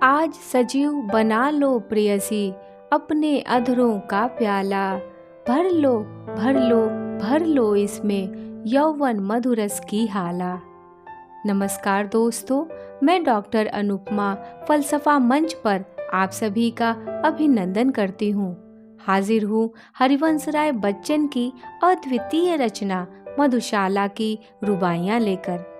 आज सजीव बना लो प्रेयसी अपने अधरों का प्याला। भर लो भर लो भर लो इसमें यौवन मधुरस की हाला। नमस्कार दोस्तों, मैं डॉक्टर अनुपमा फलसफा मंच पर आप सभी का अभिनंदन करती हूँ। हाजिर हूँ हरिवंश राय बच्चन की अद्वितीय रचना मधुशाला की रुबाइयाँ लेकर।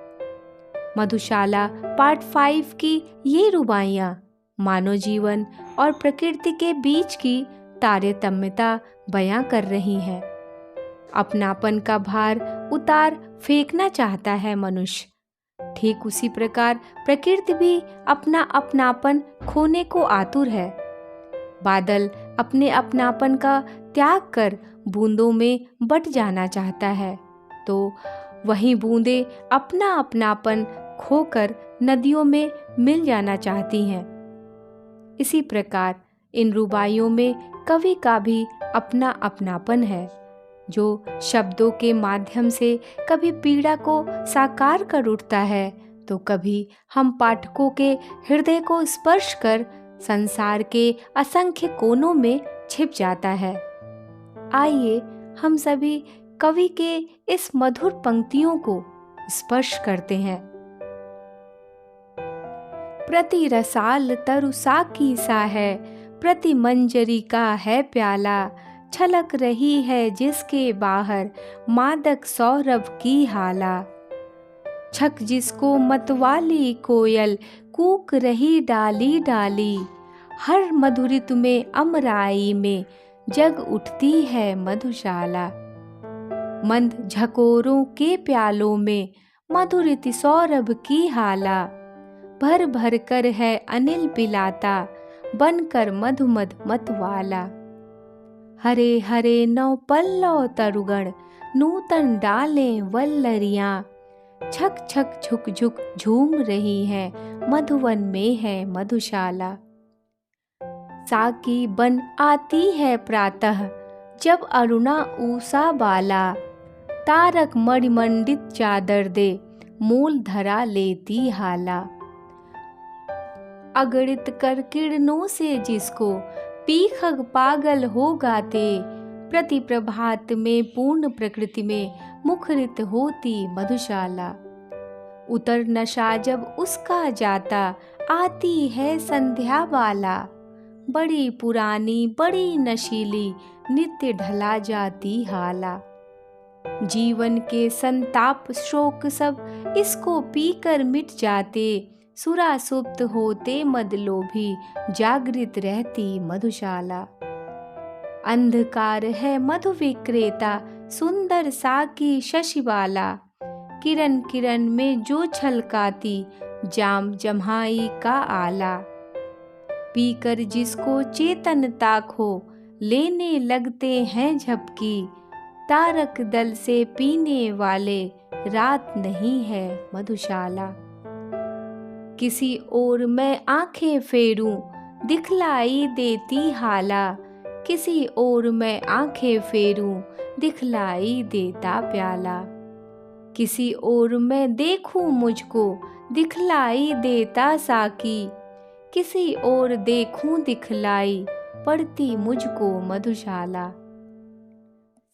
मधुशाला पार्ट 5 की ये रुबाइयाँ मानव जीवन और प्रकृति के बीच की तारतम्यता बयां कर रही हैं। अपनापन का भार उतार फेंकना चाहता है मनुष्य। ठीक उसी प्रकार प्रकृति भी अपना अपनापन खोने को आतुर है। बादल अपने अपनापन का त्याग कर बूंदों में बट जाना चाहता है, तो वहीं बूंदें अपना अपनापन खोकर नदियों में मिल जाना चाहती हैं। इसी प्रकार इन रुबाइयों में कवि का भी अपना अपनापन है, जो शब्दों के माध्यम से कभी पीड़ा को साकार कर उठता है, तो कभी हम पाठकों के हृदय को स्पर्श कर संसार के असंख्य कोनों में छिप जाता है। आइए हम सभी कवि के इस मधुर पंक्तियों को स्पर्श करते हैं। प्रति रसाल तरुसा की सा है, प्रति मंजरी का है प्याला। छलक रही है जिसके बाहर मादक सौरभ की हाला। छक जिसको मतवाली कोयल कूक रही डाली डाली। हर मधुरित में अमराई में जग उठती है मधुशाला। मंद झकोरों के प्यालों में मधुरित सौरभ की हाला। भर भर कर है अनिल पिलाता बनकर मधुमद मतवाला। हरे हरे नौ पल्लव तरुगण नूतन डालें वल्लरियां। छक छक झुक झुक झूम रही हैं मधुवन में है मधुशाला। साकी बन आती है प्रातः जब अरुणा ऊषा बाला। तारक मणिमंडित चादर दे मूल धरा लेती हाला। अगणित कर किरणों से जिसको पीखग पागल हो गाते। प्रति प्रभात में पूर्ण प्रकृति में मुखरित होती मधुशाला। उतर नशा जब उसका जाता आती है संध्या बाला। बड़ी पुरानी बड़ी नशीली नित्य ढला जाती हाला। जीवन के संताप शोक सब इसको पीकर मिट जाते। सुरा सुप्त होते मदलोभी जागृत रहती मधुशाला। अंधकार है मधु विक्रेता सुंदर साकी शशिबाला। किरण किरण में जो छलकाती जाम जम्हाई का आला। पीकर जिसको चेतनता खो लेने लगते हैं झपकी। तारक दल से पीने वाले रात नहीं है मधुशाला। किसी ओर मैं आंखें फेरूं दिखलाई देती हाला। किसी ओर मैं आंखें फेरूं दिखलाई देता प्याला। किसी ओर मैं देखूं मुझको दिखलाई देता साकी। किसी ओर देखूं दिखलाई पड़ती मुझको मधुशाला।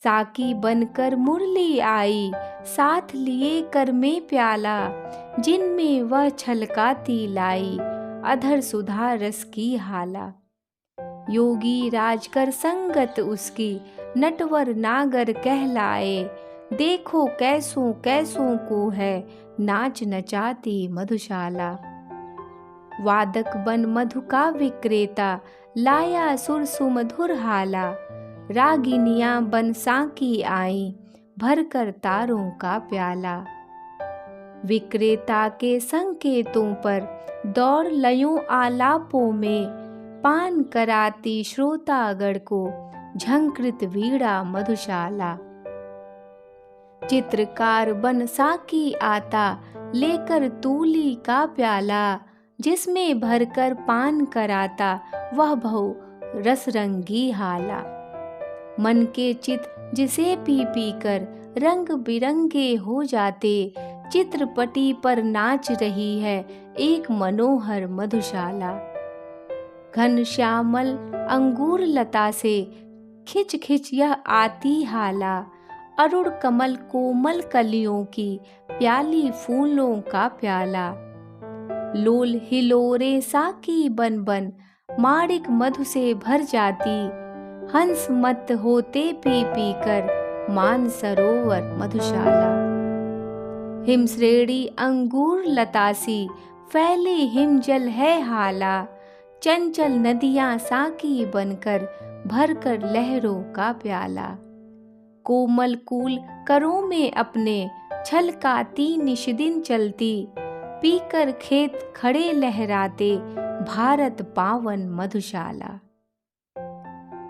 साकी बनकर मुरली आई साथ लिए कर में प्याला। जिनमें वह छलकाती लाई अधर सुधा रस की हाला। योगी राजकर संगत उसकी नटवर नागर कहलाए। देखो कैसों कैसों को है नाच नचाती मधुशाला। वादक बन मधु का विक्रेता लाया सुर सुमधुर हाला। रागिनियां बन साकी आई भरकर तारों का प्याला। विक्रेता के संकेतों पर दौड़ लयों आलापों में पान कराती श्रोतागण को झंकृत वीणा मधुशाला। चित्रकार बन साकी आता लेकर तूली का प्याला। जिसमें भरकर पान कराता वह भव रसरंगी हाला। मन के चित जिसे पी पी कर रंग बिरंगे हो जाते। चित्रपटी पर नाच रही है एक मनोहर मधुशाला। घन श्यामल अंगूर लता से खिंच खिंच यह आती हाला। अरुण कमल कोमल कलियों की प्याली फूलों का प्याला। लोल हिलोरे साकी बन बन माणिक मधु से भर जाती। हंस मत होते पी पी कर मान सरोवर मधुशाला। हिम श्रेणी अंगूर लतासी फैली हिमजल है हाला। चंचल नदियां साकी बनकर भर कर लहरों का प्याला। कोमल कूल करों में अपने छलकाती निशिदिन चलती। पीकर खेत खड़े लहराते भारत पावन मधुशाला।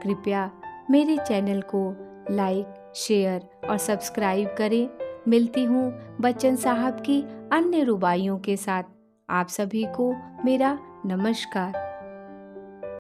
कृपया मेरे चैनल को लाइक, शेयर और सब्सक्राइब करें। मिलती हूँ बच्चन साहब की अन्य रुबाइयों के साथ। आप सभी को मेरा नमस्कार।